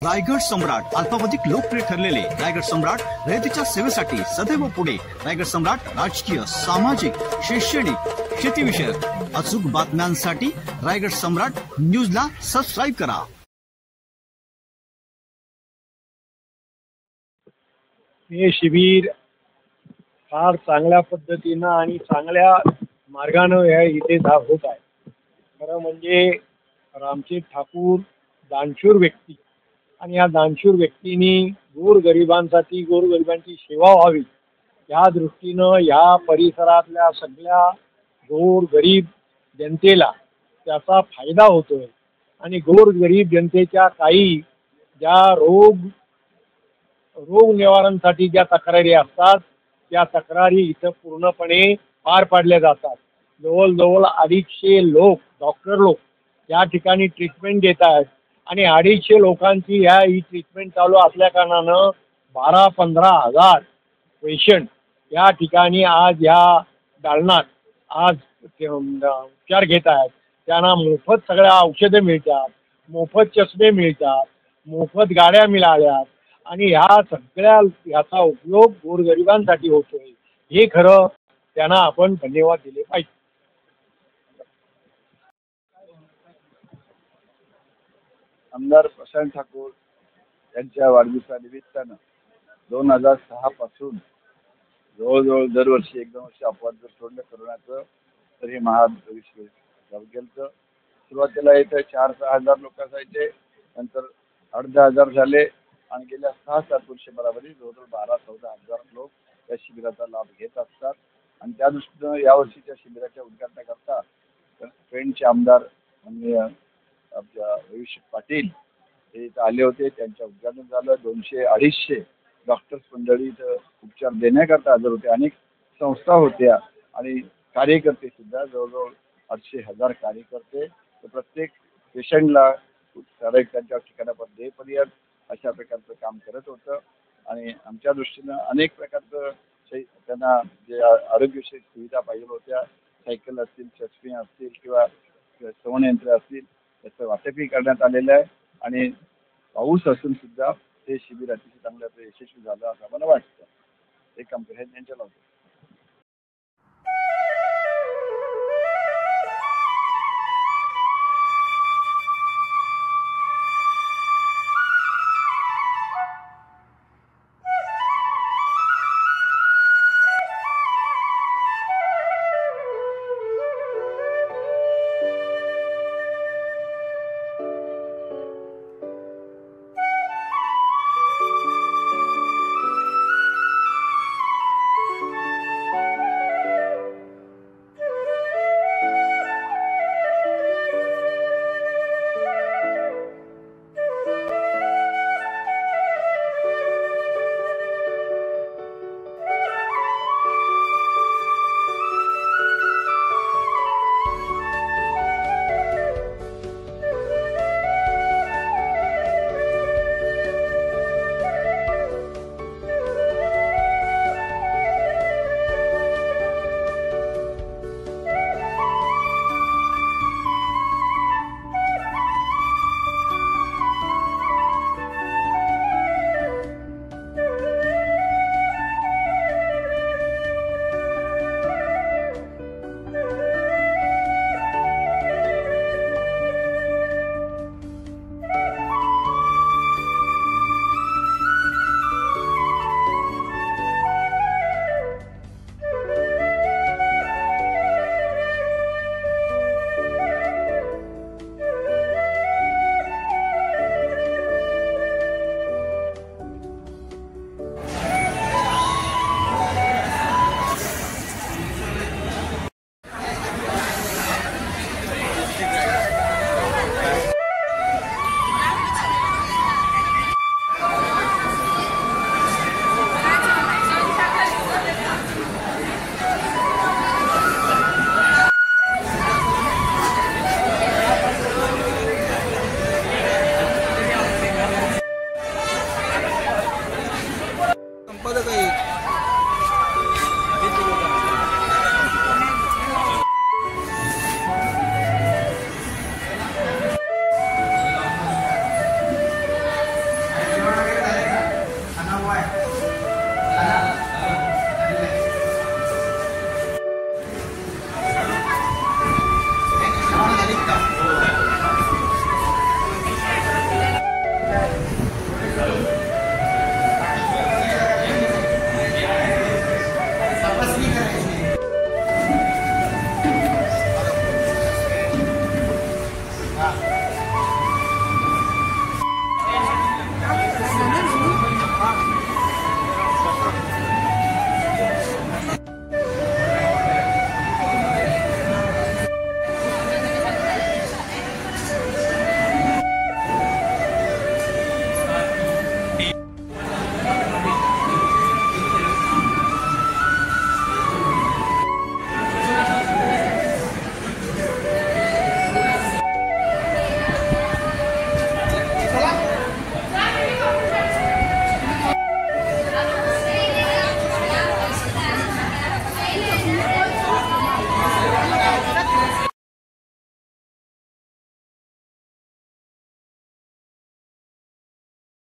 रायगड सम्राट अल्पावधीत लोकप्रिय ठरलेले रायगड सम्राट रयतेच्या सेवेसाठी सदैव पुढे. रायगड सम्राट राजकीय, सामाजिक, शैक्षणिक, शेतीविषयक अचूक बातम्यांसाठी रायगड सम्राट न्यूजला सबस्क्राईब करा. हे शिबिर फार चांगल्या पद्धतीनं आणि चांगल्या मार्गानं इथे होत आहे. खरं म्हणजे रामचेत ठाकूर दानशूर व्यक्ती आणि या दानशूर व्यक्तींनी गोरगरिबांसाठी गोरगरिबांची सेवा व्हावी या दृष्टीनं या परिसरातल्या सगळ्या गोरगरीब जनतेला त्याचा फायदा होतोय आणि गोरगरीब जनतेच्या काही ज्या रोग निवारणासाठी ज्या तक्रारी असतात त्या तक्रारी इथं पूर्णपणे पार पाडल्या जातात. जवळजवळ 250 लोक डॉक्टर लोक या ठिकाणी ट्रीटमेंट देत आहेत आणि 250 लोकांची ही ट्रीटमेंट चालू असल्या कारणानं 12-15 हजार पेशंट या ठिकाणी आज या दालनात आज उपचार घेत आहेत. त्यांना मोफत सगळ्या औषधं मिळतात, मोफत चष्मे मिळतात, मोफत गाड्या मिळाल्यात आणि ह्या सगळ्या याचा उपयोग गोरगरिबांसाठी होतोय. हे खरं त्यांना आपण धन्यवाद दिले पाहिजे. आमदार प्रशांत ठाकूर यांच्या वाढदिवसानिमित्तानं 2006 पासून जवळजवळ दरवर्षी 1-2 वर्ष अपवाद जर सोडलं करोनाचं तर हे महाविश्व गेलं. सुरुवातीला इथं 4-6 हजार लोक असायचे, नंतर 8-10 हजार झाले आणि गेल्या 6-7 वर्षभरामध्ये जवळजवळ 12-14 हजार लोक या शिबिराचा लाभ घेत असतात. आणि त्या दृष्टीनं यावर्षीच्या शिबिराच्या उद्घाटनाकरता पेणचे आमदार माननीय आपल्या रविश पाटील हे इथं आले होते. त्यांच्या उद्घाटन झालं. 200-250 डॉक्टर्स मंडळी इथं उपचार देण्याकरता हजर होते. अनेक संस्था होत्या आणि कार्यकर्ते सुद्धा जवळजवळ 800-1000 कार्यकर्ते तर प्रत्येक पेशंटला त्यांच्या ठिकाणापर्यंत देईपर्यंत अशा प्रकारचं काम करत होतं. आणि आमच्या दृष्टीनं अनेक प्रकारचं त्यांना जे आरोग्यविषयक सुविधा पाहिजे होत्या, सायकल असतील, चष्मे असतील किंवा श्रवणयंत्र असतील त्याचं वाटपही करण्यात आलेलं आहे. आणि पाऊस असून सुद्धा हे शिबिर अतिशय चांगल्या यशस्वी झालं असं मला वाटतं. हे काम यांच्या लावतो.